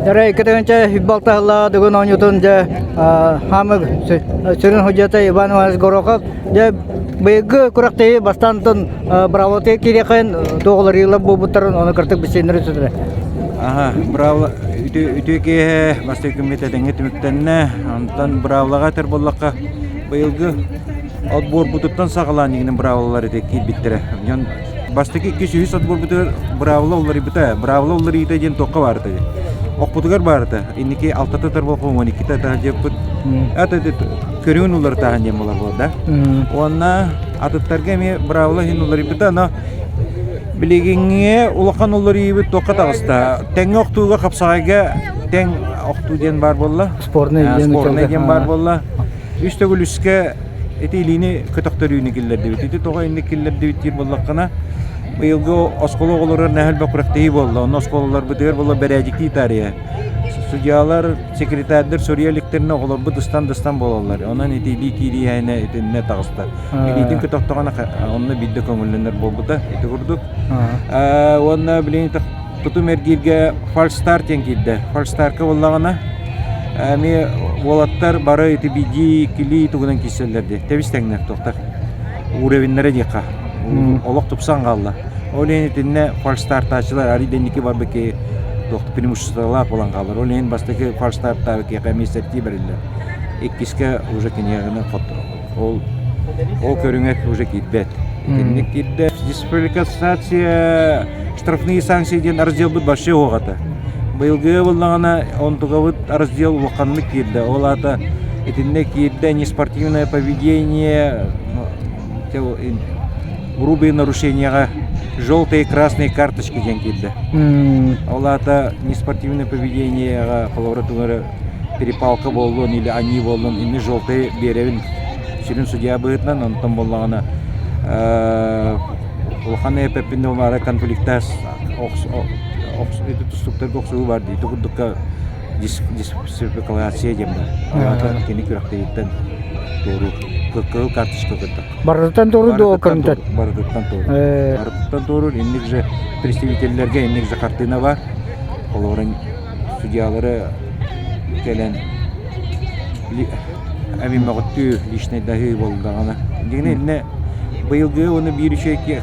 Яра икетенче хиббалтахла дөгөн онютун же хамы сөрүн хожата Иван Иванович Горохов же быйгы курактайы бастантын бравоте кирекен тоголор йылы бубуттарын оны кыртык бисенер үтүдүр. Ага, браво үтөке басты көмөтө деңетмектенне, антан бравлага тер боллакка быйылгы отбор бутуттан сагалан дигән бравлар эти биттере. Ян бастыки 200 отбор бутур бравлар бита, бравлар ите ден токка барды. Окпутугар барды. Инники алтата тер болкон 12 та жепут. Ата көрүн улар таан дем болар да. Онна атыттарга ме бравлар хин улар бита на билигиңе улахан улар ибит токка тагыста. Тең октуга капсагайга тең окту ден бар болла. Спорный ден бар болла. Үстөгүлүскө этилини көтөктөрүүнү киллерди бит. Эти тога инде киллерди бит боллаккана. Быйылгы оскологолор нәһәл бакырактый болду. Оны оскололор битер болду берәҗик тария. Судьялар, секретарьдер, сурьяликтерне оголор бу дыстан болалар. Онан этили кири яйна этинне тагыста. Элитин көтөктөгөн онны бидде көңүллөнөр болду да. Эти курдук. Онна билен тутум эргирге фальстартен кидде. Фальстарка боллагана Ами волаттар бары эти биди кили тугунан киселлерди. Тебистеңнер токтар. Уревиннере дика. Олок тупсан калды. Олен этинне фальстартачылар ариденники бар беке доктор преимуществолар болан калдыр. Олен бастыки фальстарта беке комиссарти берилер. Эккиске уже кенегине фото. Ол көрүңөк уже китбет. Этинне китде дисквалификация штрафные санкции ден раздел бут башы огата. Быйылгы боллагана онтугабыт раздел ваканны кирде. Ол ата этинне кирде неспортивное поведение, грубые нарушения, желтые и красные карточки ден кирде. Ол ата неспортивное поведение, колоратугара перепалка болдун или они болдун, инне желтые беревин сүрүн судья быытнан, онтон боллагана улханы пепинде олары конфликтас это тустуктар гоксуу бар ди. Тугудукка дисквалификация демда. Алата кени күрәктәйттән туру. Кыркыл карточка кырдык. Бардыктан туру до кырынтат. Бардыктан туру. Инник же представительләргә инник же картина бар. Оларын судьялары келен әмин мәгътү личный дахи булдыгына. Дигәне быелгы оны бирүчеке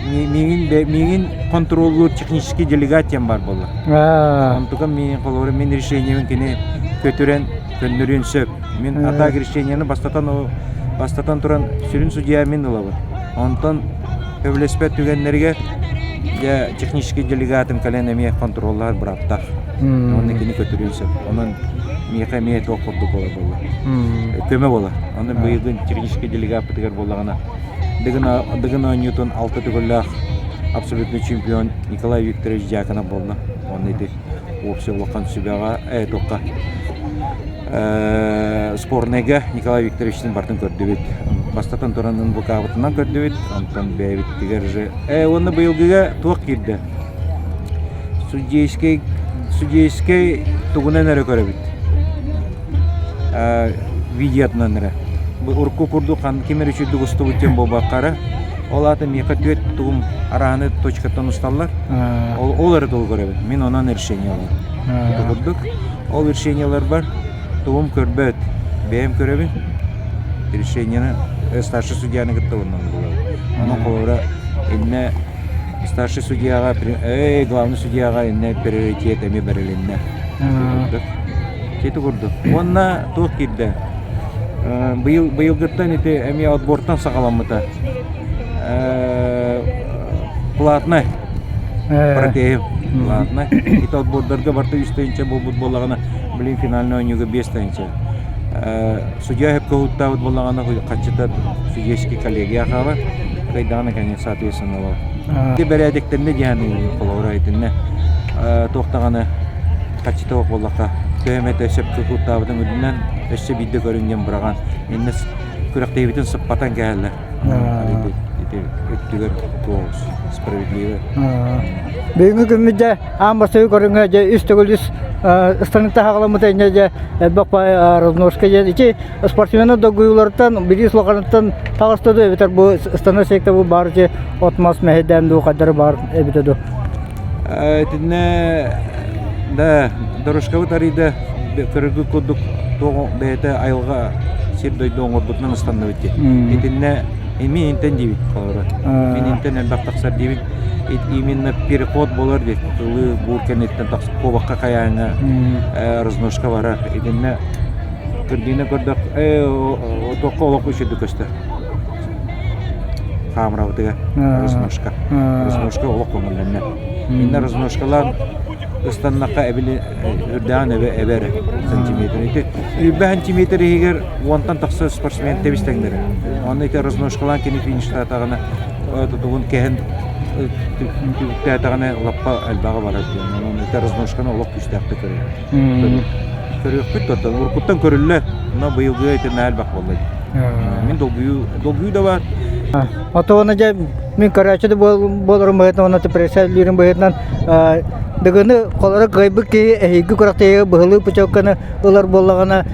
Мин контроллер технический делегатиям бар болду. Антуган мен колору мен решениемен кене көтөрен көндөрүн сөп. Мен ата решениени бастатан туран сүрүн судья мен улабы. Онтон өбөлөспөт түгеннерге я технический делегатым каленеме контроллар браптар. Оны кене көтөрүн сөп. Онун миха мет окурду болду. Көмө болду. Аны быйылдын технический делегат битер боллагана. Дыгына Ньютон 6 түгілләқ абсолютный чемпион Николай Викторович Дьяконов болды. Он еді опция олаққан сүбәға тоққа спорнеге Николай Викторовичтің бартын көрді бет. Бастатан тұранын бұл қағытынан көрді бет. Антон бәйбет тегер же. Оны бұйылғыға тоқ келді. Судейский тұғынан әрі көрі бет. Видеотынан әрі. Урку курду қан кемер үчү дугусту үтем болбаккара. Ол аты мекатөт тугум араны точкаттан усталлар. Ол эрде ол көрөбүт. Мен онан решение алам. Курдук. Ол решениялар бар. Тугум көрбөт. Бем көрөбүт. Решениени старший судьяны кыттыбынан болот. Анын колора эмне старший судьяга, главный судьяга эмне приоритет эми берилинне. Кети курдук. Онна ток кирде. Быйылгыттан эти эми отбордан сагаламыта. Платный. Протеев. Платный. Эти отбордарга барта 100 тыйынча болбут боллагана, билин финальный ойнуга 5 тыйынча. Судья хеп кылыттабыт боллагана качыта судейский коллегияга бар. Кайданы, конечно, соответственно бар. Эти берәдектерне дияны колора айтынне. Токтаганы качыта боллакка көмөт өсөп кылыттабытын үдүнөн өссө бидде көрүнгөн бураган. Энне күрөктөйбүтүн сыппатан келди. Өттүгөр тоос справедливо. Бүгүнкү күнүдө амбасы көрүнгө же үстөгүлүс станыкта хагаламыта же бакпай разношка же ичи спортсмена догуйлардан бири слоганаттан тагыстады бетер бу станок секте бу бар же отмас мехеден ду кадар бар эбитеду. Этне Да, дорожка вот арида кыргы кодук то бете айылга сирдой доңор бутнан станды бит. Итинне эми интен дибит калара. Мен интен элбак таксар дибит. Именно переход болар дит. Тылы буркенеттен такс кобакка каяңа разношка бара. Итинне кырдыны көрдүк отокко олок үшүдү көстө. Камера бутыга разношка. Разношка олок көңүлленне. Инде разношкалар ыстаннакка эбили үрдән эбере сантиметр. Ити 1 сантиметр егер онтан таксы спортсмен тебистеңдер. Аны ите разношкалар кени финишта тагына тугун кehen тагына лапка албага барат. Аны ите разношканы олок күчтәкте көрөй. Көрөк бит тот уркуттан көрүлле. Мына быйылгы ите албак болду. Мен долгую да бар. Отоона же мен Карачыда болорум байтан оны пресселерин байтан дегені қолары қайбы кей әйгі құрақтайы бұғылы пұчауқаны ұлар болағана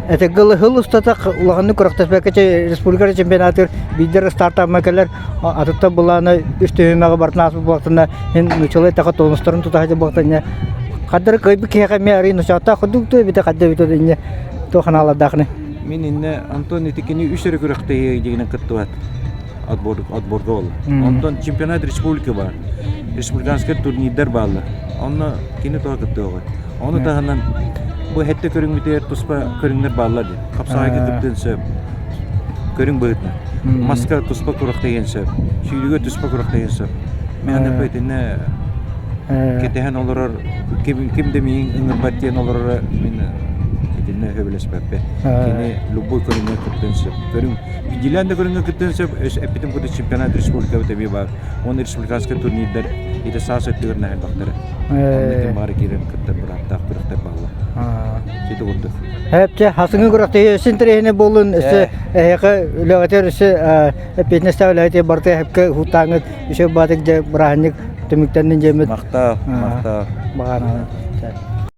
әтегілі хыл ұстатақ ұлағаны құрақтаспәкече республикары чемпионатыр бейдер старта мәкелер атытта бұлағаны үстемеға бартын асып бақтына мен мүчелай тақы толмыстарын тұтайды бақтына қадыр қайбы кей қайме арайын ұшақта құдықты бейті қадды бейті дейіне тоқын аладақыны Мен инне Антон етекені үшері құрақтайы дегені күтті бат отборға болды. Антон чемпионат республика бар. Республиканский турнирдер балы. Оны кені тоға күтті оғы. Оны тағынан бұл хетті көрің бітер тұспа көріңдер балылар де. Қапсағайға күттен сөп. Көрің бұғытны. Маска тұспа құрақтайын сөп. Шүйіліге тұспа құрақтайын сөп. Мен анық бәйтіне кетеген оларар кімді мен үңір бәттен оларар мен кетіне хөбілес бәппе. Кені любой көріңдер күттен сөп. Көрің Виделяндо көріңдер күттен сөп. Әпетім күтті чемпионат республика өте бар. Оны республиканский турнирдер ите саас өттігір нәхіл бақтары. Оннекен бары керем күттер бір аптақ күріктер бағылы. Сөйті құрдық. Әпте, хасыңы күріқті синтерейіне болын, әйіқі үліғатер үсі әпетінесті үліғатер барты әпкі хұттаңыз үші батық жа бұрағынық түміктенін жемет. Мақтау. Бағанағы.